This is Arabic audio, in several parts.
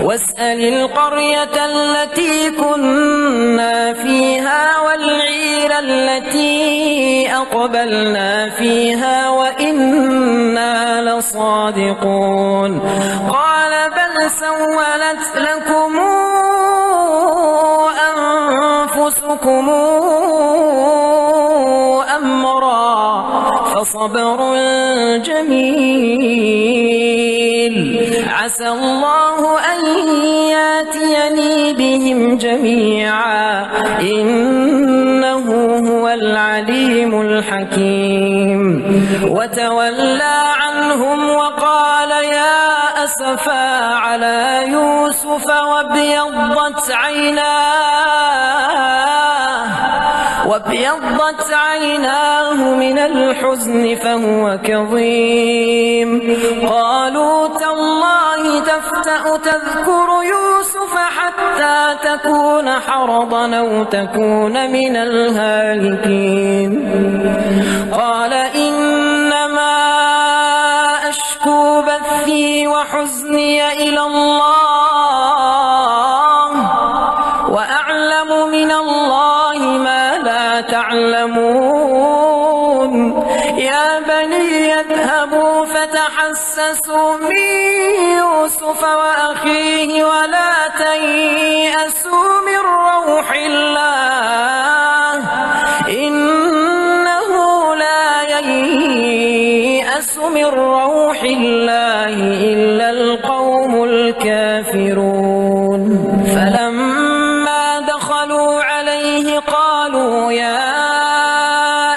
واسأل القرية التي كنا فيها والعير التي أقبلنا فيها وإنا لصادقون قال بل سولت لكم أنفسكم أمرا فصبر جميل عسى الله أن ياتيني بهم جميعا إنه هو العليم الحكيم وتولى عنهم وقال يا أسفا على يوسف وابيضت عيناه من الحزن فهو كظيم قالوا تالله تفتأ تذكر يوسف حتى تكون حرضا أو تكون من الهالكين قال إنما أشكو بثي وحزني إلى الله وأعلم من الله ما لا تعلمون يا بني اذهبوا فتحسسوا من يوسف وأخيه ولا تيأسوا من روح الله إنه لا ييأس من روح الله إلا القوم الكافرون فلما دخلوا عليه قالوا يا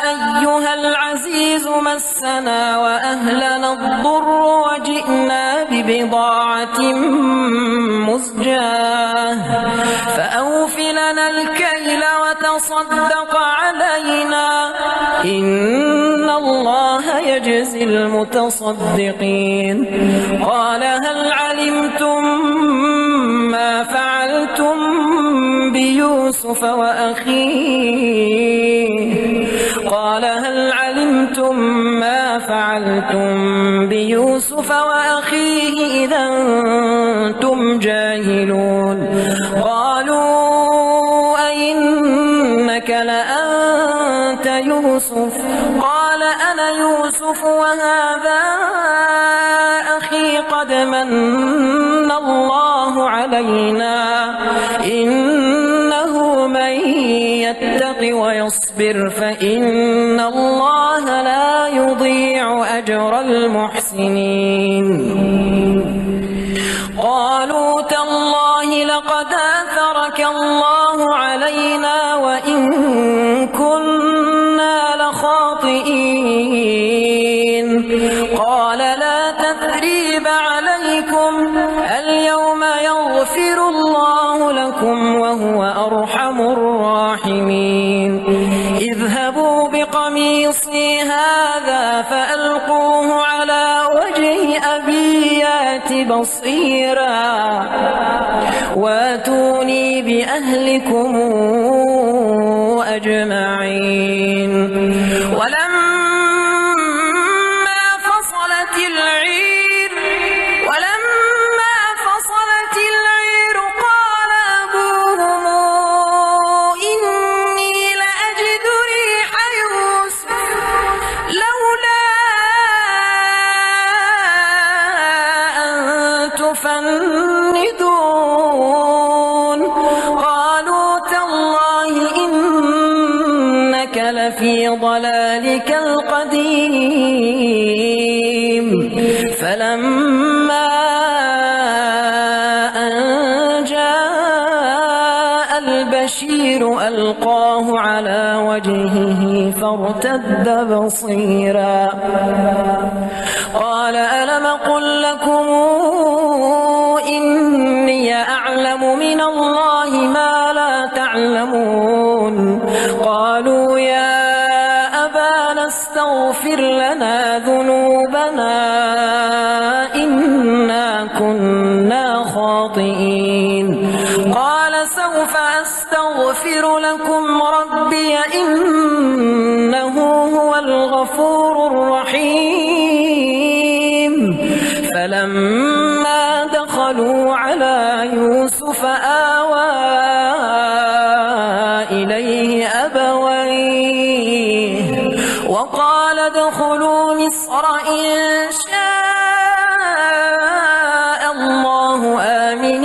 أيها العزيز مسنا وأهلنا الضر وجئنا ببضاعة مزجاة فأوف لنا الكيل وتصدق علينا إن الله يجزي المتصدقين قال هل علمتم ما فعلتم بيوسف وأخيه قال هل علمتم ما فعلتم بيوسف وأخيه إذا أنتم جاهلون قالوا أئنك لأنت يوسف قال أنا يوسف وهذا أخي قد من الله علينا إنه من يتق ويصبر فإن الله لا يضيع أجر المحسنين قالوا تالله لقد آثرك الله علينا وإن كنا لخاطئين قال لا تثريب عليكم اليوم يغفر الله لكم وهو أرحم الراحمين اذهبوا بقميصي هذا فألقوه على وجه أبي يات بصيرا واتوني بأهلكم أجمعين ولما فصلت العير قال أبوهم إني لأجد ريح يوسف لولا أن تفندون قالوا تالله إنك لفي ضلالك القديم فلما أن جاء البشير ألقاه على وجهه فارتد بصيرا قال ألم قل لكم إني أعلم من الله ما لا تعلمون قالوا يا أبانا استغفر لنا ذنوبنا إنا كنا خاطئين قال سوف أستغفر لكم ربي إنه هو الغفور الرحيم فلما دخلوا على على يوسف آوى إليه أبويه وقال ادخلوا مصر إن شاء الله آمنين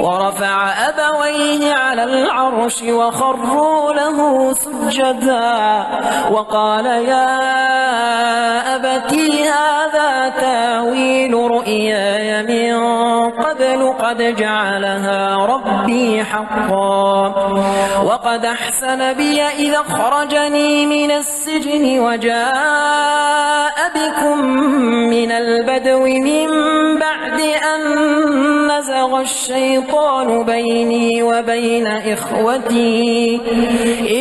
ورفع أبويه على العرش وخروا له سجدا وقال يا أبتي هذا تاويل رؤياي من قبل قد جعلها ربي حقا وقد أحسن بي إذا أخرجني من السجن وجاء بكم من البدو من بعد أن نزغ الشيطان بيني وبين إخوتي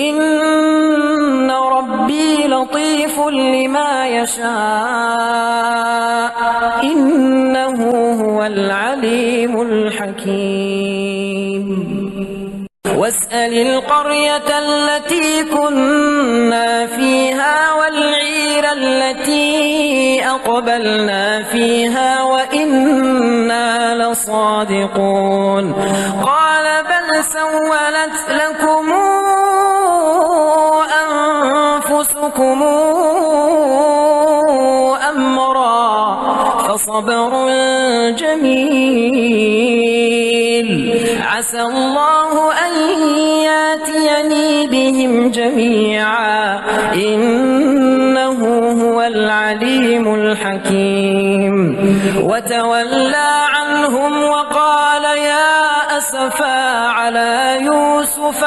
إن ربي لطيف لما يشاء إنه هو العليم الحكيم واسأل القرية التي كنا فيها والعير التي أقبلنا فيها وإنا لصادقون قال بل سولت لكم أنفسكم أمرا فصبر جميل عسى الله أن ياتيني بهم جميعا إنه هو العليم الحكيم وتولى عنهم وقال يا أسفا على يوسف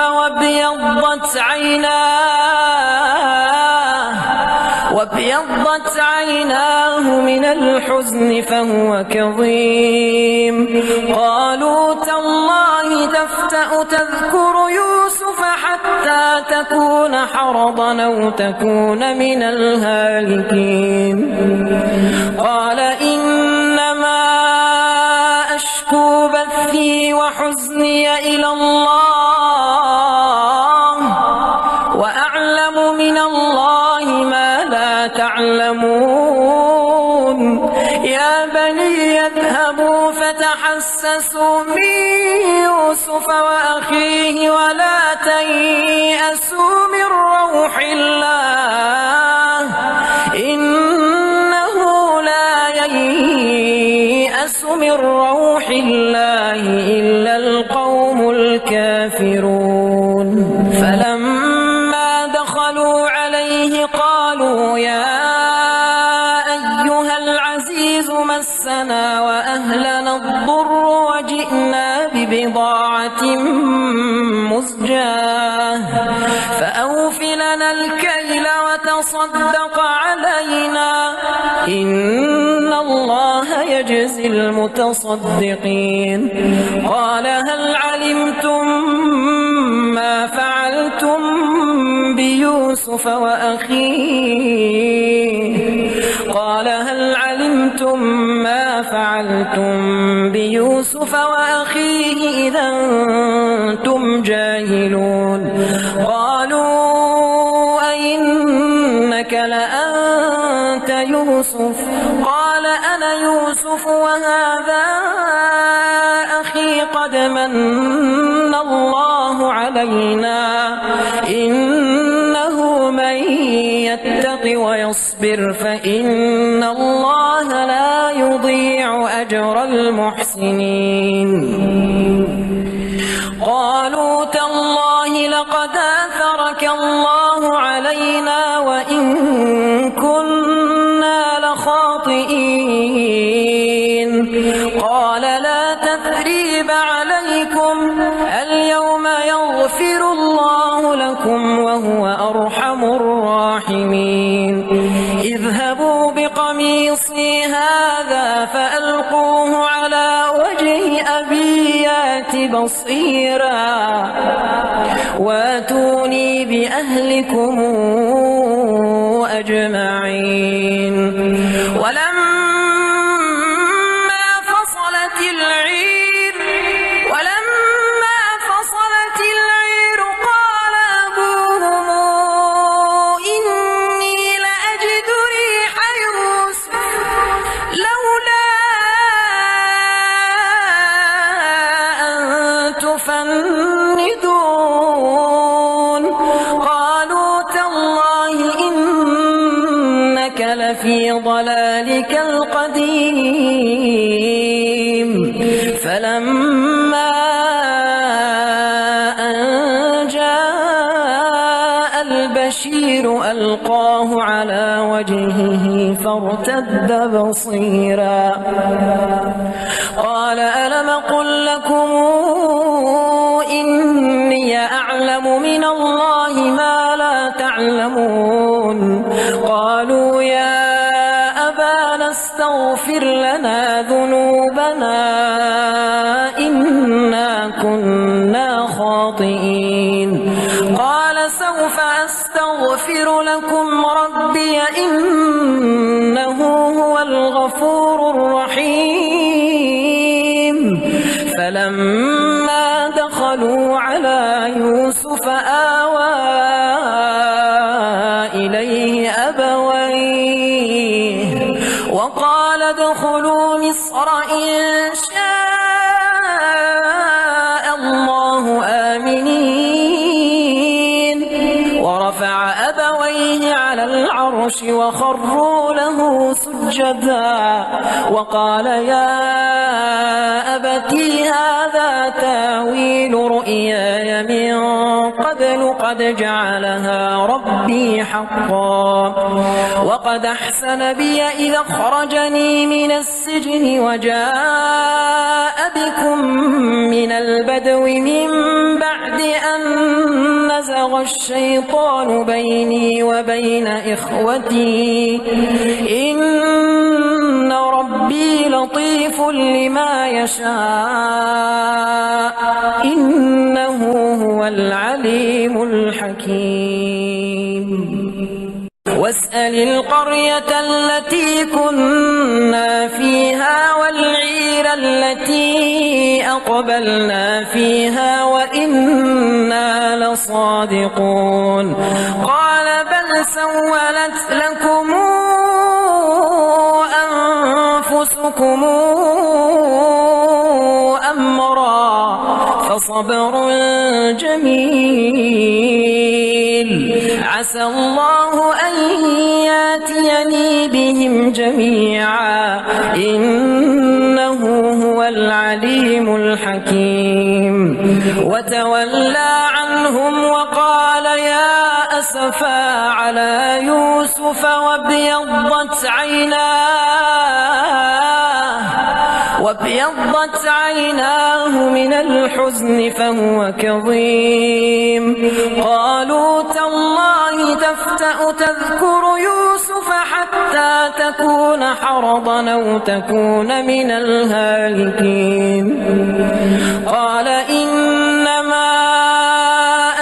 وابيضت عيناه من الحزن فهو كظيم قالوا تالله تفتأ تذكر يوسف حتى تكون حرضا أو تكون من الهالكين قال إنما أشكو بثي وحزني إلى الله وأعلم من الله ما لا تعلمون يا بني يذهبوا فتحسسوا من يوسف وأخيه ولا تيأسوا من روح الله إنه لا ييأس من روح الله إلا القوم الكافرون فلما دخلوا عليه قالوا يا أيها العزيز مسنا وأهلنا الضر وجئنا ببضاعة مزجاة فأوف لنا الكيل وتصدق علينا إن الله يجزي المتصدقين قال هل علمتم ما فعلتم بيوسف وأخيه قال هل علمتم ما فعلتم بيوسف وأخيه إذا أنتم جاهلون قالوا أئنك لأنت يوسف قال أنا يوسف وهذا أخي قد من الله علينا إنه من يتق ويصبر فإن الله لا يضيع أجر المحسنين قالوا تالله لقد آثرك الله علينا وإن كنا لخاطئين قال لا تثريب عليكم اليوم يغفر الله لكم وهو أرحم الراحمين اذهبوا بقميصي هذا فألقوه على وجه أبي يات بصيرا واتوني بأهلكم أجمعين ولما فصلت العير قال أبوهم إني لأجد ريح يوسف لولا يفندون قالوا تالله إنك لفي ضلالك القديم فلما أن جاء البشير ألقاه على وجهه فارتد بصيرا قال ألم قل لكم إني أعلم من الله ما لا تعلمون قالوا يا أبانا استغفر لنا ذنوبنا إنا كنا خاطئين قال سوف أستغفر لكم ربي إنه هو الغفور الرحيم فلما دخلوا على يوسف آوى إليه أبويه وقال ادخلوا مصر إن شاء الله آمنين ورفع أبويه على العرش وخروا له سجدا وقال يا أبتي هذا تاويل رؤياي من قبل قد جعلها ربي حقا وقد أحسن بي إذا أخرجني من السجن وجاء بكم من البدو من بعد أن نزغ الشيطان بيني وبين إخوتي إن ربي لطيف لما يشاء إنه هو العليم الحكيم واسأل القرية التي كنا فيها والعير التي أقبلنا فيها وإنا لصادقون قال بل سولت لكم أنفسكم أمرا فصبر جميل عسى الله أن ياتيني بهم جميعا إنه هو العليم الحكيم وتولى عنهم وقال يا أسفا على يوسف وابيضت عيناه من الحزن فهو كظيم قالوا تالله تفتأ تذكر يوسف حتى تكون حرضا أو تكون من الهالكين قال إنما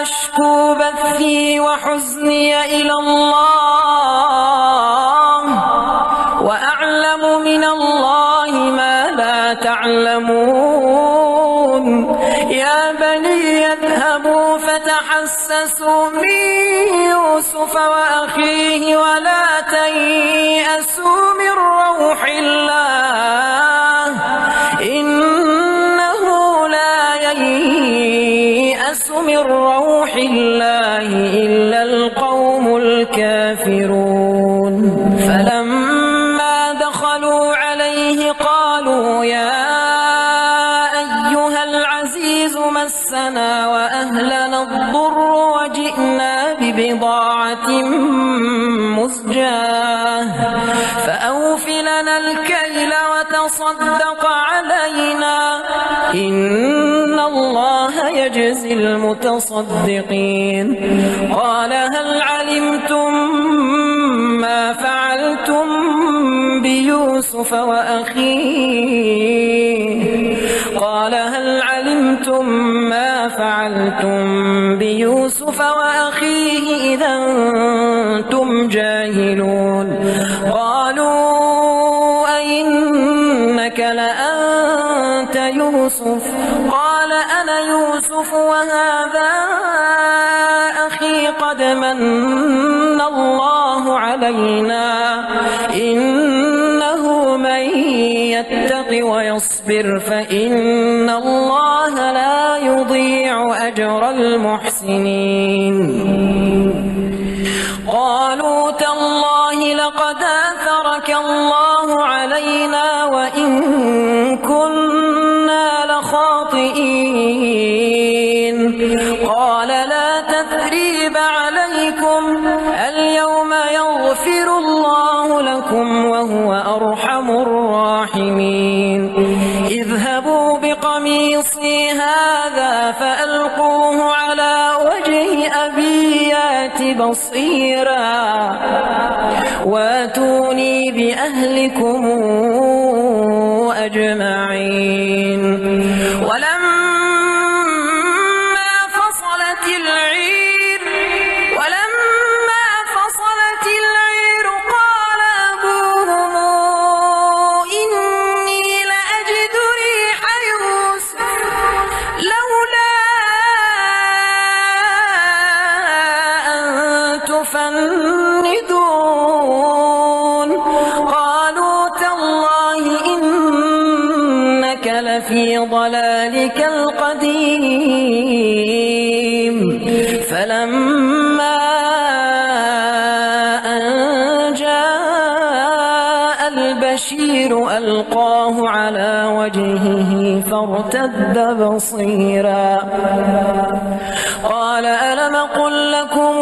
أشكو بثي وحزني إلى الله وأعلم من الله ما لا تعلمون يا بني اذهبوا فتحسسوا من يوسف وأخيه ولا تيأسوا من روح الله إنه لا ييأس من روح الله إلا القوم الكافرون فلما دخلوا عليه قالوا يا أيها العزيز مسنا وأهلنا الضر وجئنا ببضاعة مزجاة فأوف لنا الكيل وتصدق علينا إن الله يجزي المتصدقين قال هل علمتم ما فعلتم بيوسف وأخيه قال هل علمتم ما فعلتم بيوسف وأخيه إذا أنتم جاهلون قالوا أئنك لأنت يوسف قال أنا يوسف وهذا أخي قد من الله علينا إنه من يتق ويصبر فإن الله لا يضيع أجر المحسنين. قالوا تالله لقد آثرك الله علينا وإن كنا لخاطئين. قال لا تثريب عليكم اليوم يغفر الله لكم وهو أرحم الراحمين. اذهبوا بقميصي هذا فألقوه على وجه أبي يأت بصيرا واتوني بأهلكم أجمعين. ولما فصلت العير قال أبوهم إني لأجد ريح يوسف لولا أن تفندون. قالوا تالله إنك لفي ضلالك القديم. فلما أن جاء البشير ألقاه على وجهه فارتد بصيرا قال ألم قل لكم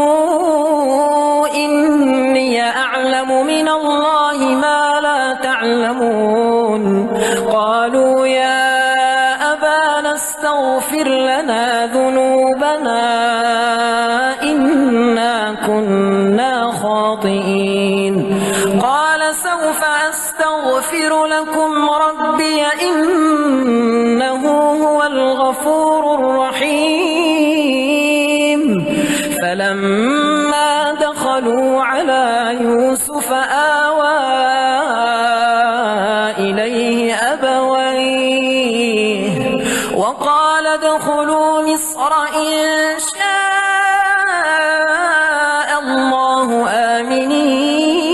إني أعلم من الله ما لا تعلمون. قالوا يا أبانا استغفر لنا ذنوبنا إنا كنا خاطئين. قال سوف أستغفر لكم ربي إنه هو الغفور الرحيم. فلما دخلوا على يوسف آوى إليه أبويه وقال ادخلوا مصر إن شاء الله آمنين.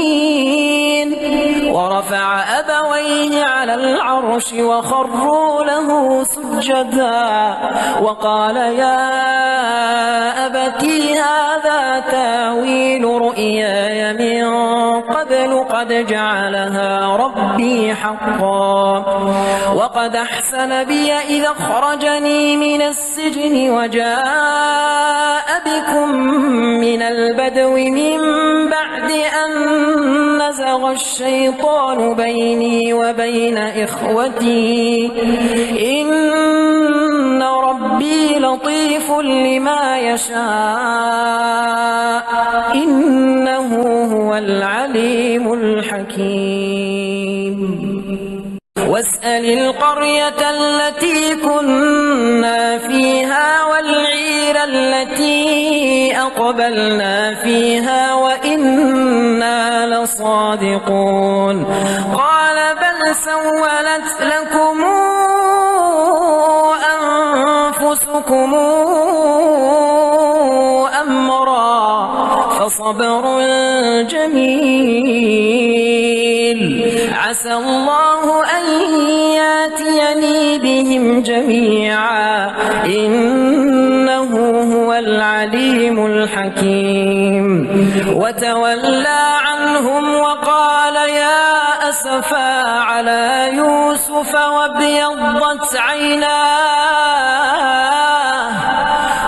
ورفع أبويه على العرش وخروا له سجدا وقال يا أبتي هذا تاويل رؤياي من قبل قد جعلها ربي حقا وقد أحسن بي إذا أخرجني من السجن وجاء بكم من البدو من بعد أن نزغ الشيطان بيني وبين إخوتي إن ربي لطيف لما يشاء إنه هو العليم الحكيم. واسأل القرية التي كنا فيها والعير التي أقبلنا فيها وإنا لصادقون. قال بل سولت لكم أنفسكم أمرا فصبر جميل عسى الله أن ياتيني بهم جميعا إنه هو العليم الحكيم. وتولى عنهم وقال يا أسفا على يوسف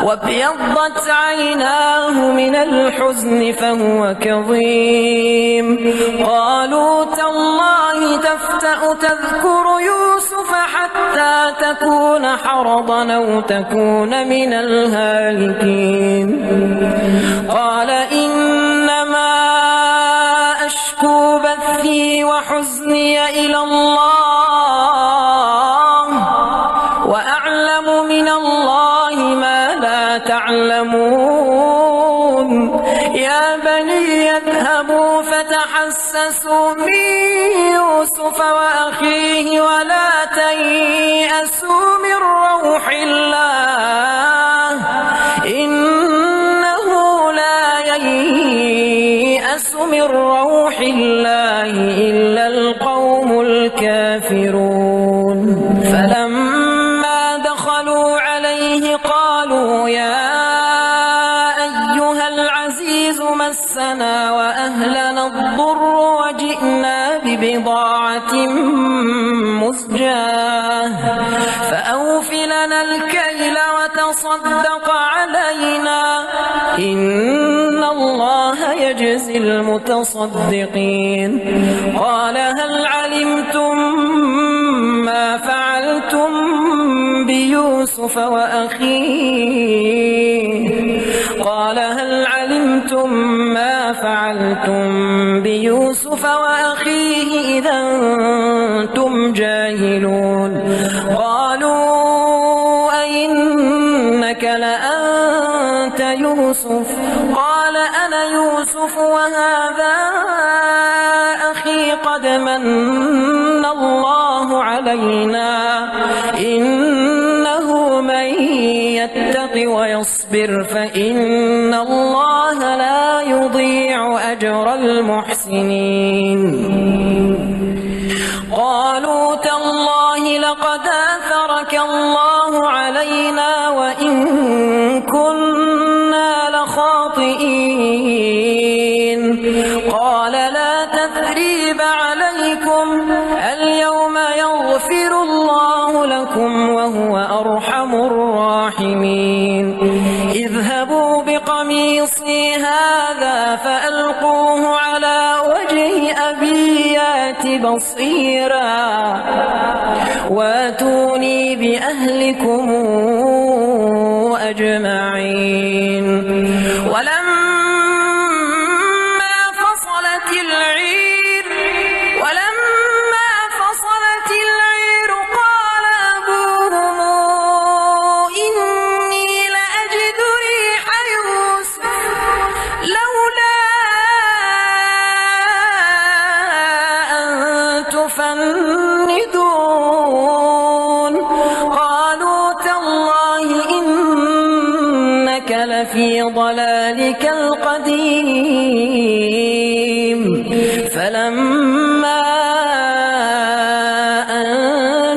وابيضت عيناه من الحزن فهو كظيم. قالوا تالله تفتأ تذكر يوسف حتى تكون حرضا أو تكون من الهالكين. قال إنما أشكو بثي وحزني إلى الله وأعلم من الله ما لا تعلمون. يا بني اذهبوا فتحسسوا من يوسف وأخيه ولا تيأسوا من روح الله إنه لا ييأس من روح الله إلا القوم الكافرون. زجاج فأوف لنا الكيل وتصدق علينا إن الله يجزي المتصدقين قال هل علمتم ما فعلتم بيوسف وأخيه قال هل علمتم ما فعلتم بيوسف وأخيه إذا أنتم جاهلون قالوا أئنك لأنت يوسف قال أنا يوسف وهذا أخي قد من الله علينا إنه من يتق ويصبر فإن الله لا يضيع أجر المحسنين قالوا تالله لقد آثرك الله علينا وإن كنا لخاطئين قال لا تثريب عليكم اليوم يغفر الله لكم وهو أرحم الراحمين اذهبوا بقميصي هذا فألقوه على وجه أبي يأت بصيرا واتوني بأهلكم أجمعين ولما فصلت العير قال أبوهم إني لأجد ريح يوسف لولا أن تفندون قالوا تالله إنك لفي ضلالك القديم فلما أن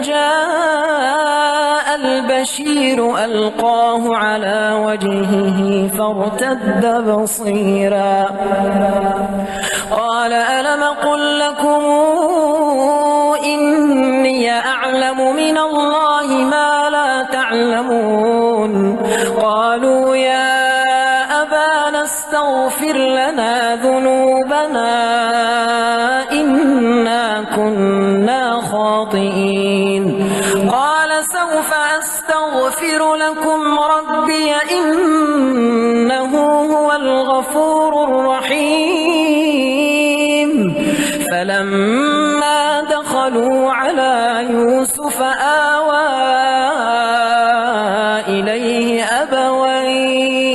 جاء البشير ألقاه على وجهه فارتد بصيرا قال ألم قل لكم إني أعلم من الله ما لا تعلمون قالوا يا أبانا استغفر لنا ذنوبنا إنا كنا خاطئين قال سوف أستغفر لكم ربي إنه هو الغفور الرحيم فلما دخلوا على يوسف آوى إليه أبويه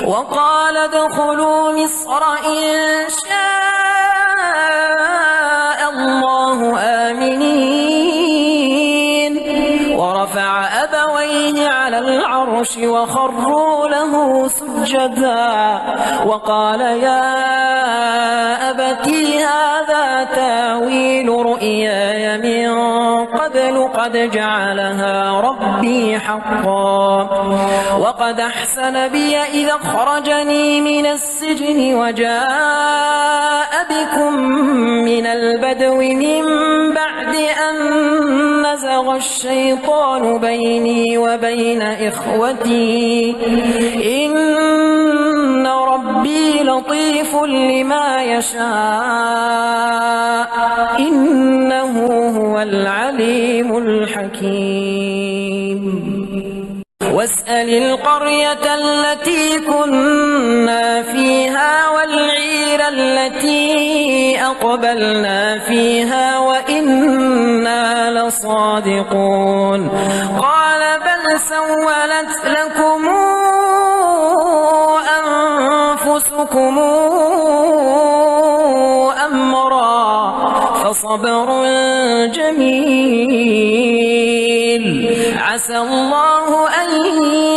وقال ادخلوا مصر إن شاء الله آمنين ورفع أبويه على العرش وخروا له سجدا وقال يا أبتي هذا تاويل رؤياي من قبل قد جعلها ربي حقا وقد أحسن بي إذا أخرجني من السجن وجاء بكم من البدو من بعد أن نزغ الشيطان بيني وبين إخوتي إن ربي لطيف لما يشاء إنه هو العليم الحكيم واسأل القرية التي كنا فيها والعير التي أقبلنا فيها وإنا لصادقون قال بل سولت لكم أنفسكم أمرا فصبر جميل عسى الله أن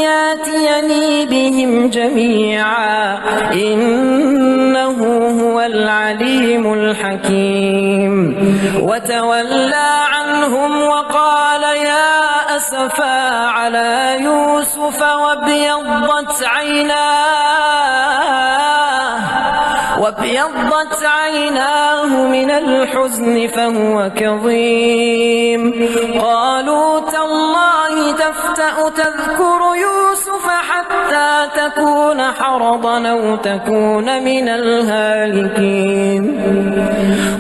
ياتيني بهم جميعا إنه هو العليم الحكيم وتولى عنهم وقال يا أسفا على يوسف وابيضت عيناه وابيضت عيناه من الحزن فهو كظيم قالوا تالله تفتأ تذكر يوسف حتى تكون حرضا أو تكون من الهالكين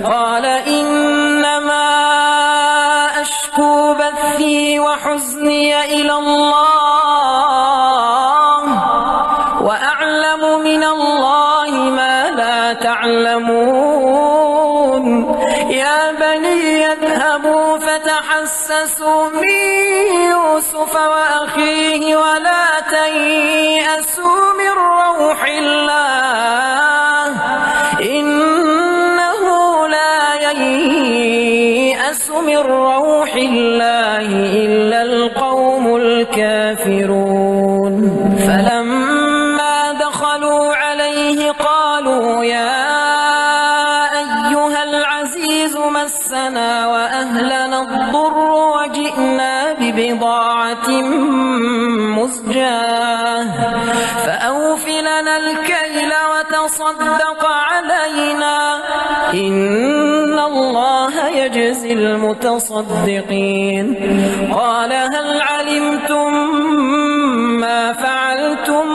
قال إنما أشكو بثي وحزني إلى الله وأعلم من الله ما لا تعلمون يا بني اذهبوا فتحسسوا من يوسف وأخيه ولا تيأسوا من روح الله إنه لا ييأس من روح الله إلا القوم الكافرون فلما دخلوا عليه قالوا يا أيها العزيز مسنا وأهلنا الضر وجئنا ببضاعة مزجاة فأوف لنا الكيل وتصدق علينا إن الله يجزي المتصدقين قال هل علمتم ما فعلتم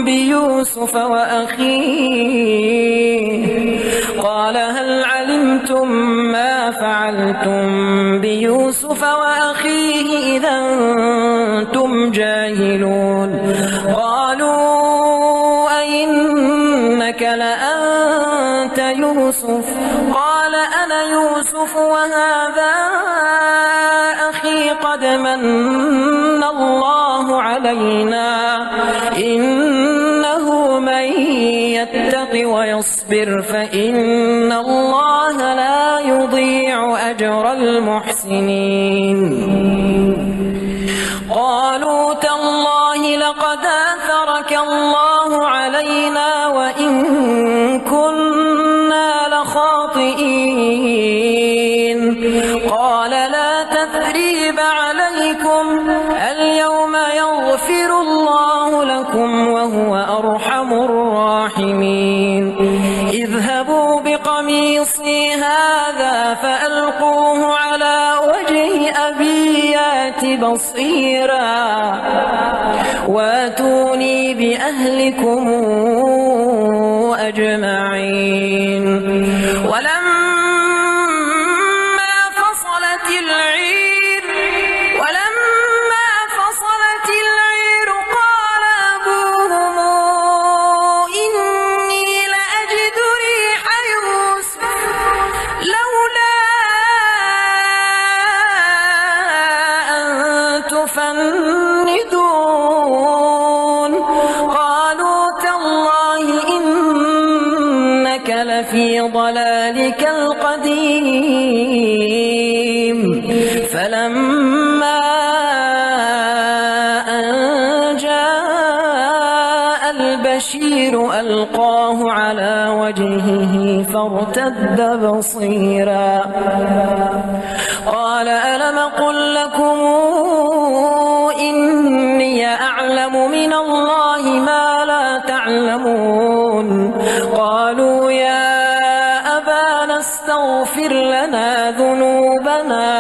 بيوسف وأخيه قال هل علمتم ما فعلتم بيوسف وأخيه إذا أنتم جاهلون قالوا أئنك لأنت يوسف قال أنا يوسف وهذا أخي قد من الله علينا إنه من يتق ويصبر فإن الله لا يضيع أجر المحسنين قالوا تالله لقد آثرك الله علينا وإن كنا لخاطئين قال لا تثريب عليكم اليوم يغفر الله لكم وهو أرحم الراحمين اذهبوا بقميصي هذا فألقوه على وجه أبي يات بصيرا واتوني بأهلكم أجمعين ولما فصلت العير قال أبوهم إني لأجد ريح يوسف لولا أن تفندون قالوا تالله إنك لفي ضلالك القديم فلما أن جاء البشير ألقاه على وجهه فارتد بصيرا قال ألم قل لكم إني أعلم من الله ما لا تعلمون قالوا يا أبانا استغفر لنا ذنوبنا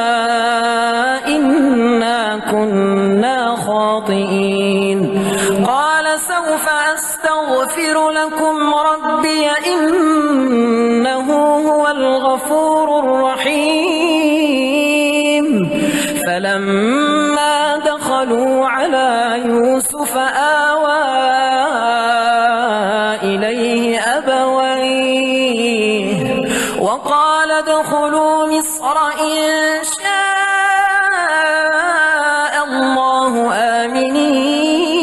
إنا كنا خاطئين قال سوف أستغفر لكم ربي إنه هو الغفور الرحيم فلما دخلوا على يوسف آوى إليه أبويه وقال ادخلوا مصر إن شاء الله آمنين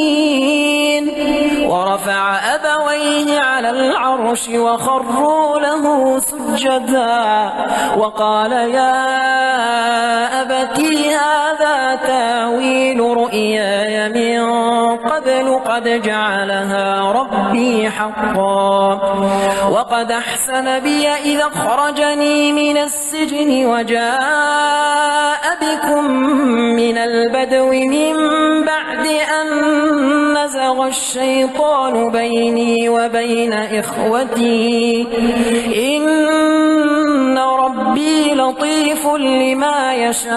ورفع أبويه على العرش وخروا له سجدا وقال يا أبتي هذا تاويل رؤياي من قبل قد جعلها ربي حقا وقد أحسن بي إذا أخرجني من السجن وجاء بكم من من البدو من بعد أن نزغ الشيطان بيني وبين إخوتي إن ربي لطيف لما يشاء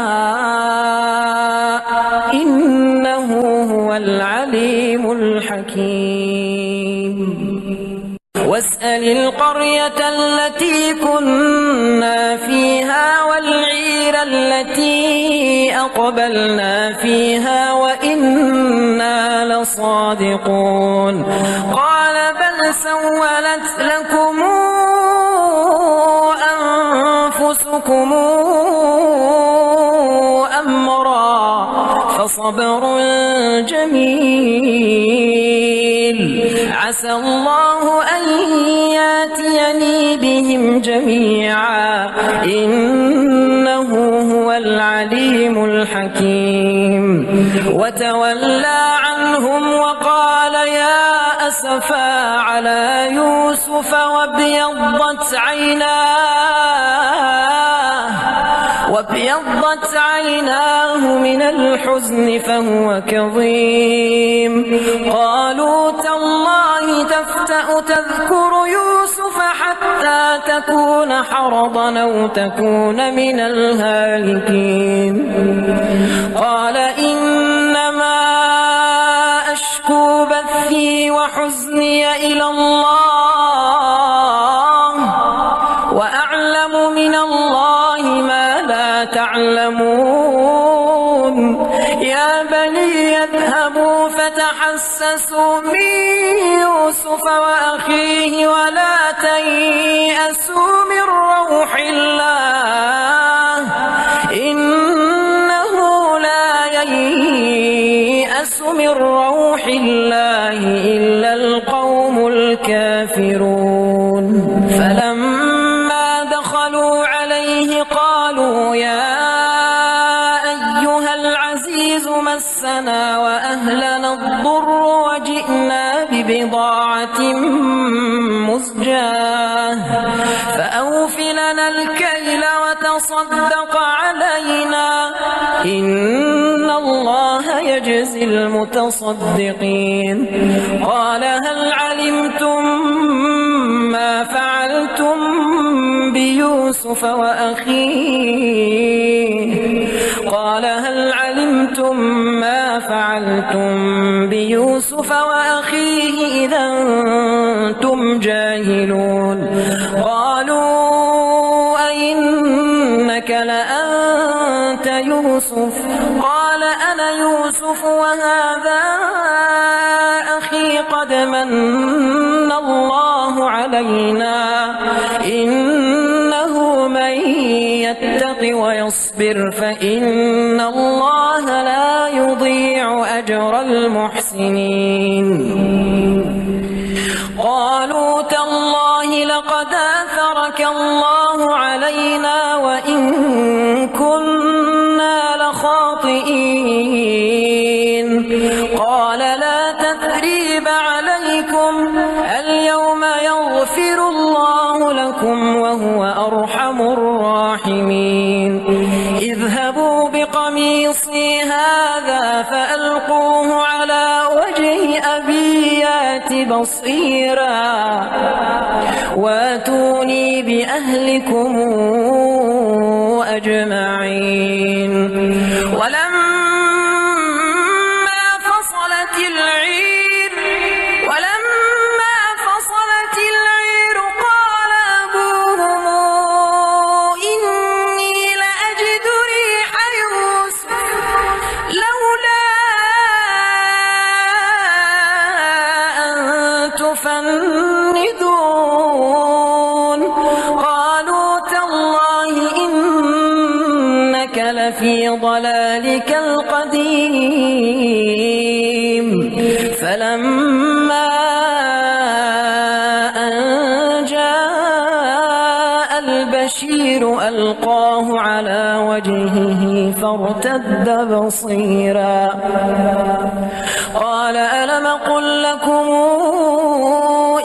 إنه هو العليم الحكيم واسأل القرية التي كنا فيها والعير التي أقبلنا فيها وإنا لصادقون قال بل سولت لكم أنفسكم أمرا فصبر جميل عسى الله أن ياتيني بهم جميعا إنه هو العليم الحكيم وتولى عنهم وقال يا أسفا على يوسف وابيضت عيناه من الحزن فهو كظيم قالوا تالله تفتأ تذكر يوسف حتى تكون حرضا أو تكون من الهالكين قال إنما أشكو بثي وحزني إلى الله وأعلم من الله ما لا تعلمون يا بني اذهبوا فتحسسوا من يوسف وأخيه ولا تيأسوا من روح الله إنه لا ييأس من روح الله إلا القوم الكافرون فلما دخلوا عليه قالوا يا أيها العزيز مسنا وأهلنا الضر وجئنا ببضاعة مزجاة فأوف لنا الكيل وتصدق علينا إن الله يجزي المتصدقين قال هل علمتم ما فعلتم بيوسف وأخيه قال هل علمتم ما فعلتم بيوسف وأخيه إذا أنتم جاهلون قالوا أئنك لأنت يوسف قال أنا يوسف وهذا أخي قد من الله علينا إنه من يتق ويصبر فإن الله لا يضيع أجر المحسنين قالوا تالله لقد آثرك الله علينا وإن كنا لخاطئين قال لا تثريب عليكم اليوم يغفر الله لكم وهو أرحم الراحمين اذهبوا بقميصي هذا فألقوه على وجه أبي يات بصيرا واتوني بأهلكم أجمعين ولما فصلت العير قال أبوهم إني لأجد ريح يوسف لولا أن تفندون قالوا تالله إنك لفي ضلالك القديم فلما أن جاء البشير ألقاه على وجهه فارتد بصيرا قال ألم قل لكم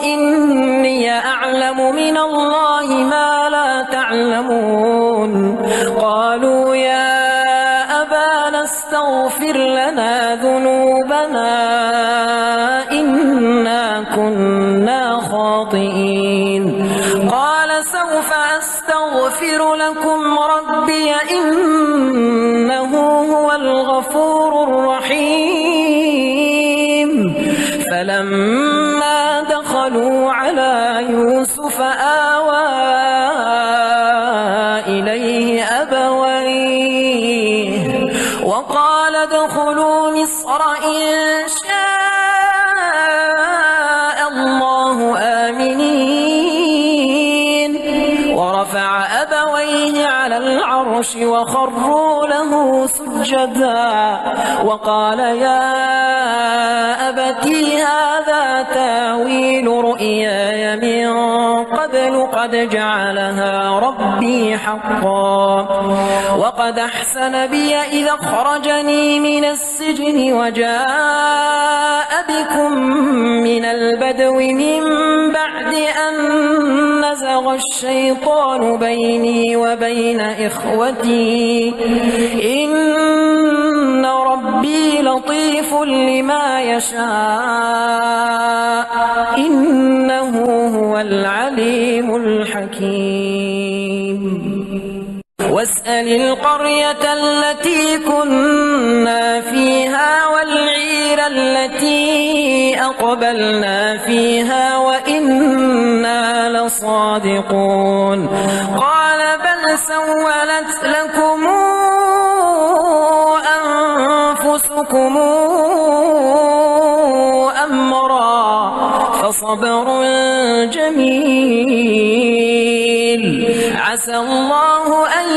إني أعلم من الله ما لا تعلمون قالوا يا أبانا ربنا استغفر لنا ذنوبنا إنا كنا خاطئين قال سوف أستغفر لكم ربي إنه هو الغفور الرحيم فلما دخلوا على يوسف آوى إليه أبويه وقال ادخلوا مصر إن شاء الله آمنين ورفع أبويه على العرش وخروا له سجدا وقال يا أبتي هذا تاويل رؤياي من قبل قد جعلها ربي حقا وقد أحسن بي إذا أخرجني من السجن وجاء بكم من البدو من بعد أن نزغ الشيطان بيني وبين إخوتي إن ربي لطيف لما يشاء إنه هو العليم الحكيم واسأل القرية التي كنا فيها والعير التي أقبلنا فيها وإنا لصادقون قال بل سولت لكم أنفسكم أمرا فصبر جميل عسى الله أن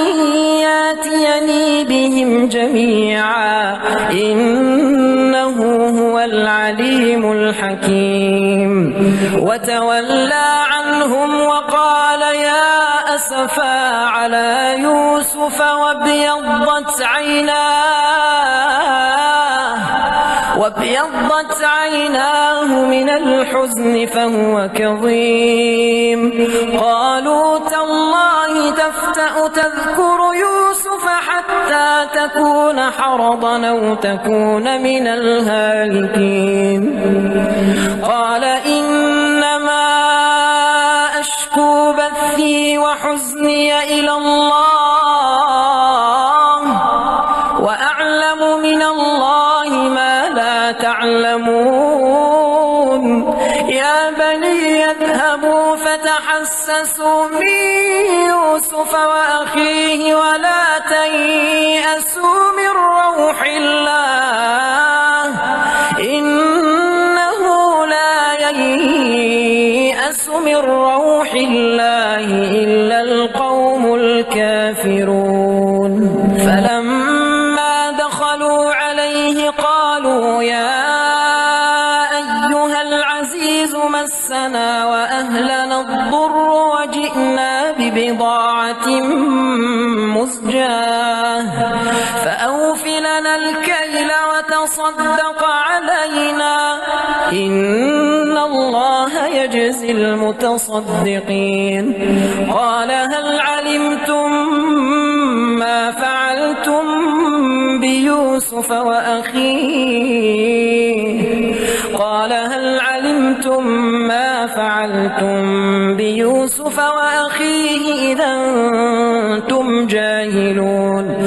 ياتيني بهم جميعا إنه هو العليم الحكيم وتولى عنهم وقال يا أسفا على يوسف وابيضت عيناه من الحزن فهو كظيم قالوا تالله تفتأ تذكر يوسف حتى تكون حرضا أو تكون من الهالكين قال إنما أشكو بثي وحزني إلى الله وأعلم من الله ما لا تعلمون يا بني اذهبوا فتحسسوا من يوسف وأخيه ولا تيأسوا من روح الله إنه لا ييأس من روح الله إلا القوم الكافرون فلما دخلوا عليه قالوا يا أيها العزيز مسنا وأهلنا الضر وجئنا ببضاعة مزجاة فأوف لنا الكيل وتصدق علينا إن الله يجزي المتصدقين قال هل علمتم ما فعلتم بيوسف وأخيه قال هل علمتم ما فعلتم بيوسف وأخيه إذا أنتم جاهلون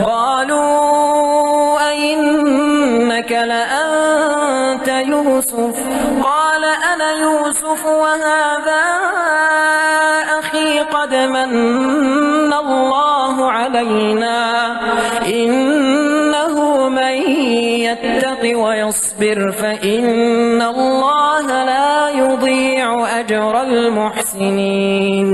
قالوا أئنك لأنت يوسف قال أنا يوسف وهذا أخي قد من الله علينا إنه من يتق ويصبر فإن الله لا يضيع أجر المحسنين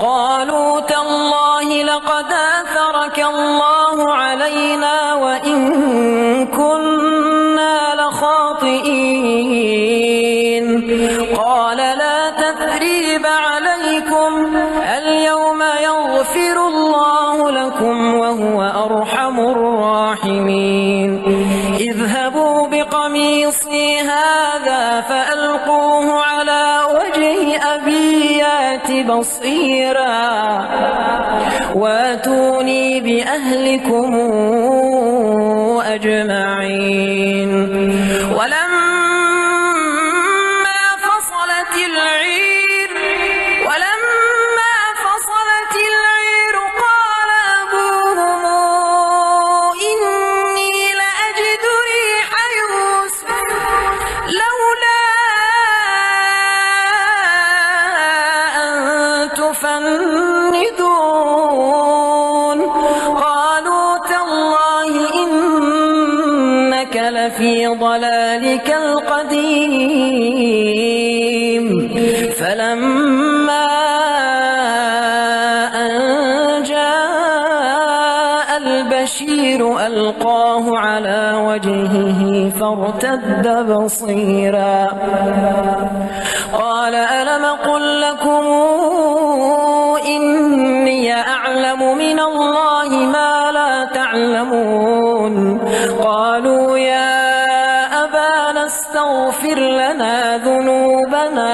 قالوا تالله لقد آثرك الله علينا وإن كنا لخاطئين قال لا تثريب عليكم اليوم يغفر الله لكم وهو أرحم الراحمين اذهبوا بقميصي هذا فألقوه على وجه أبي يات بصيرا واتوني بأهلكم أجمعين. ولما فصلت العير قال أبوهم إني لأجد ريح يوسف لولا أن تفندون. قالوا تالله إنك لفي ضلالك القديم. فلما أن جاء البشير ألقاه على وجهه فارتد بصيرا قال ألم قل لكم إني أعلم من الله ما لا تعلمون. قالوا يا أبانا استغفر لنا ذنوبنا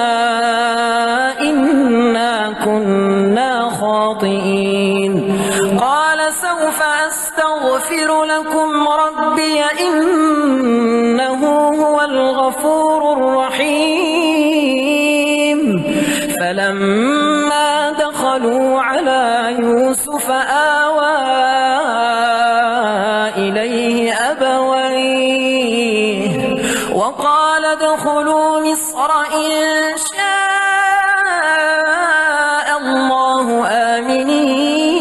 إنا كنا خاطئين. قال سوف أستغفر لكم ربي إنه هو الغفور الرحيم. فلما دخلوا على يوسف آوى إليه أبويه وقال ادخلوا مصر إن شاء الله آمنين.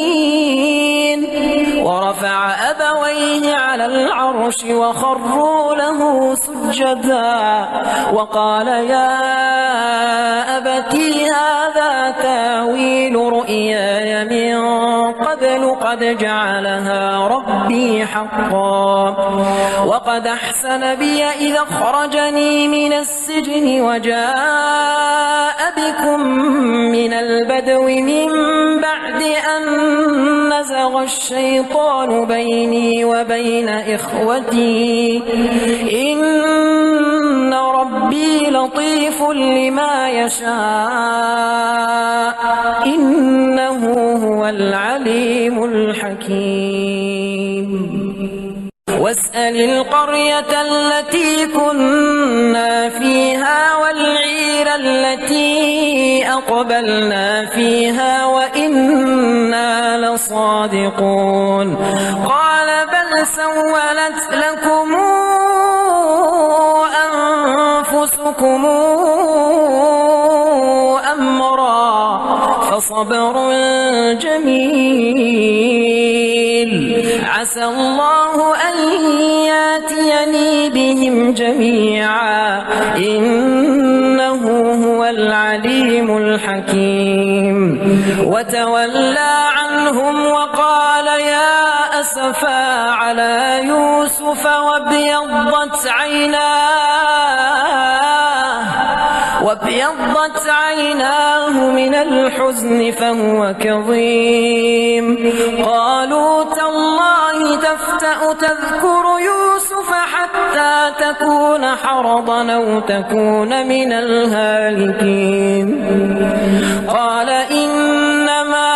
ورفع أبويه على العرش وخروا له سجدا وقال يا أبتي هذا تاويل رؤياي من قبل قد جعلها ربي حقا وقد أحسن بي إذا أخرجني من السجن وجاء بكم من البدو من بعد أن نزغ الشيطان بيني وبين إخوتي إن ربي لطيف لما يشاء إنه هو العليم الحكيم. واسأل القرية التي كنا فيها والعير التي أقبلنا فيها وإنا لصادقون. قال بل سولت لكم أنفسكم أمرا فصبر جميل عسى الله أن ياتيني بهم جميعا إنه هو العليم الحكيم. وتولى عنهم وقال يا أسفا على يوسف وابيضت عيناه من الحزن فهو كظيم. قالوا تالله تفتأ تذكر يوسف حتى تكون حرضا أو تكون من الهالكين. قال إنما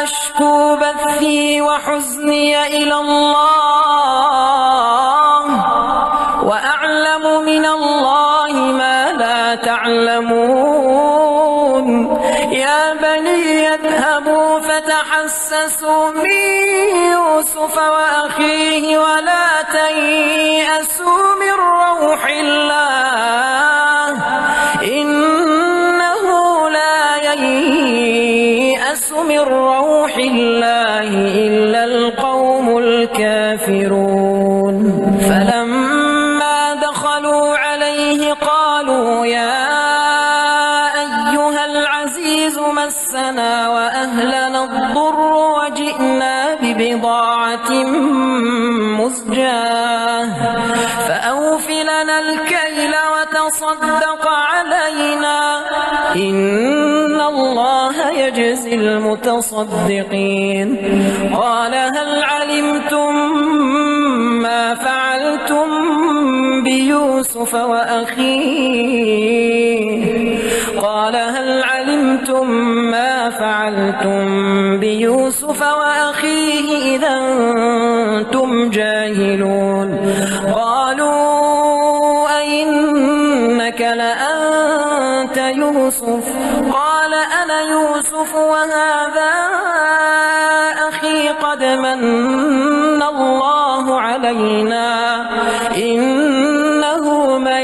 أشكو بثي وحزني إلى الله وأعلم من الله ما لا تعلمون. يا بني اذهبوا فتحسسوا من يوسف وأخيه ولا تيأسوا من روح الله إنه لا ييأس من روح الله إلا القوم الكافرون. فلما دخلوا عليه قالوا يا أيها العزيز مسنا وأهلنا الضر وجئنا ببضاعة مزجاة فأوف لنا الكيل وتصدق علينا إن الله يجزي المتصدقين. قال هل علمتم ما فعلتم بيوسف وأخيه؟ قال هل علمتم ما فعلتم بيوسف وأخيه إذا أنتم جاهلون قالوا أئنك لأنت يوسف قال أنا يوسف وهذا أخي قد من الله علينا إنه من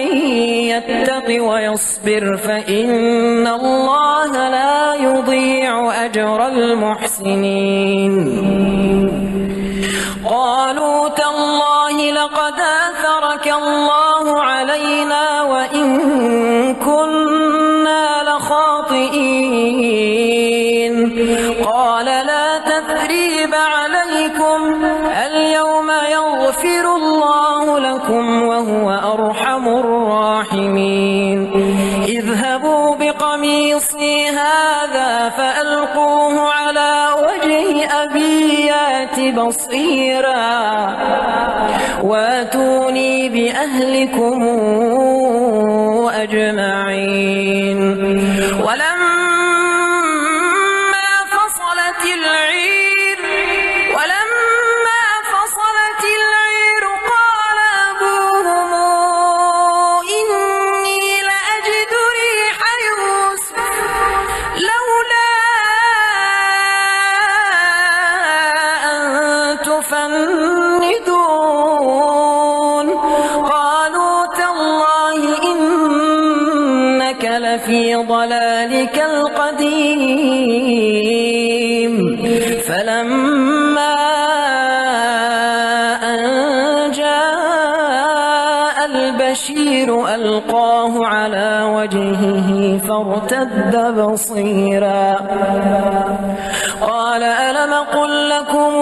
يتق ويصبر فإن الله لا يضيع أجر المحسنين قالوا تالله لقد آثرك الله علينا وإن كنا لخاطئين قال لا تثريب عليكم اليوم يغفر الله لكم وهو أرحم الراحمين اذهبوا بقميصي هذا فألقوه على وجه أبي يأت بصيرا واتوني بأهلكم أجمعين ولما فصلت العير قال أبوهم إني لأجد ريح يوسف لولا أن تفندون قالوا تالله إنك لفي ضلالك القديم فلما أن جاء البشير ألقاه على وجهه فارتد بصيرا قال ألم قل لكم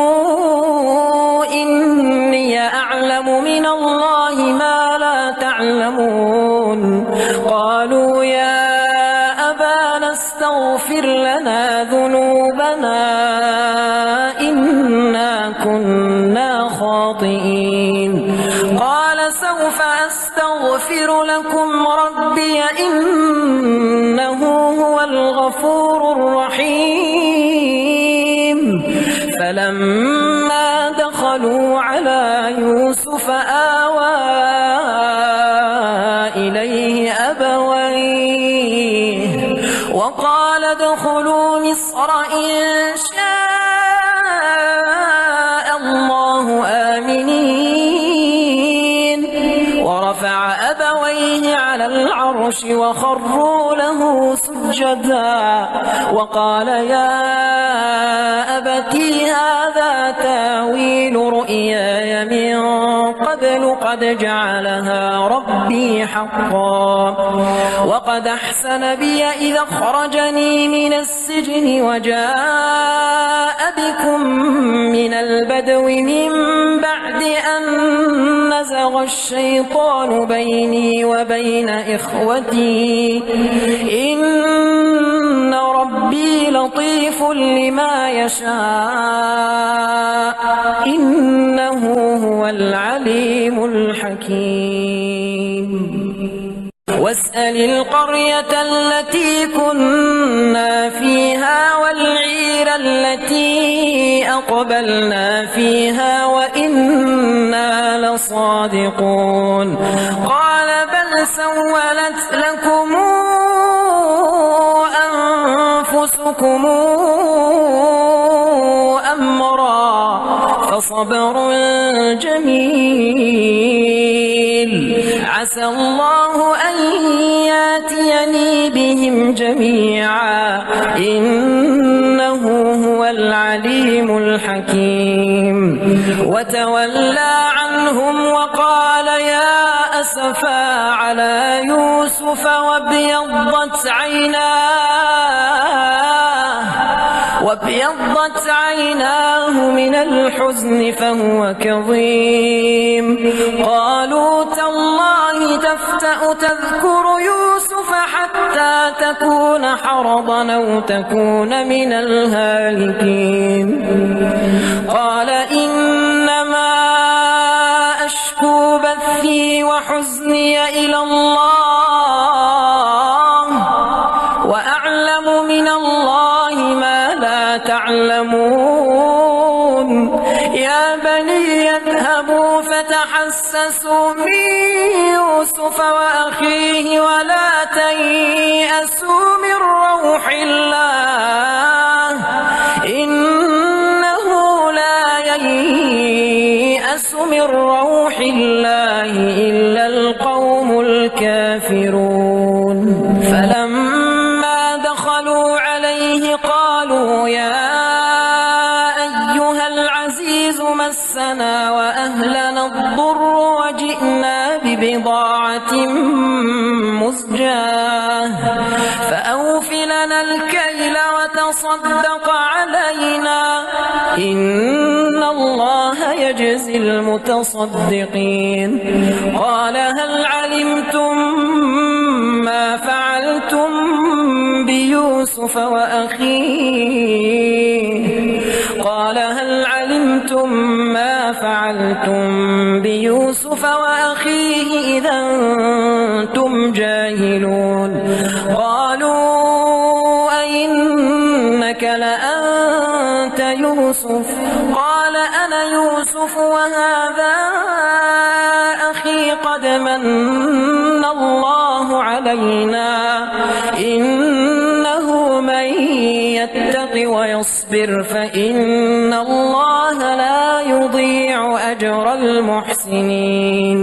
إني أعلم من الله ما لا تعلمون قالوا يا أبانا استغفر لنا ذنوبنا إنا كنا خاطئين قال سوف أستغفر لكم ربي إنه هو الغفور الرحيم فلما دخلوا على يوسف آوى إليه أبويه وقال ادخلوا مصر إن شاء الله آمنين ورفع أبويه على العرش وخروا له سجدا وقال يا أبتي هذا تاويل رؤياي من قبل قد جعلها ربي حقا وقد أحسن بي إذا أخرجني من السجن وجاء بكم من البدو من بعد أن نزغ الشيطان بيني وبين إخوتي إن ربي لطيف لما يشاء إنه هو العليم الحكيم واسأل القرية التي كنا فيها والعير التي أقبلنا فيها وإنا لصادقون قال بل سولت لكم أنفسكم أمرا فصبر جميل عسى الله أن ياتيني بهم جميعا إنه هو العليم الحكيم وتولى عنهم وقال يا أسفا على يوسف وابيضت عيناه من الحزن فهو كظيم قالوا تالله تفتأ تذكر يوسف حتى تكون حرضا أو تكون من الهالكين قال إنما أشكو بثي وحزني إلى الله وأعلم من الله ما يا بني اذهبوا فتحسسوا من يوسف وأخيه ولا تيأسوا من روح الله إنه لا ييأس من روح الله إلا القوم الكافرون فلما دخلوا عليه قالوا يا أيها العزيز مسنا وأهلنا الضر وجئنا ببضاعة مزجاة فأوف لنا الكيل وتصدق علينا إن الله يجزي المتصدقين قال هل علمتم ما فعلتم بيوسف وأخيه قال هل علمتم ما فعلتم بيوسف وأخيه إذا أنتم جاهلون قالوا أئنك لأنت يوسف قال أنا يوسف وهذا أخي قد من الله علينا إنه من يتق ويصبر فإن الله لا يضيع أجر المحسنين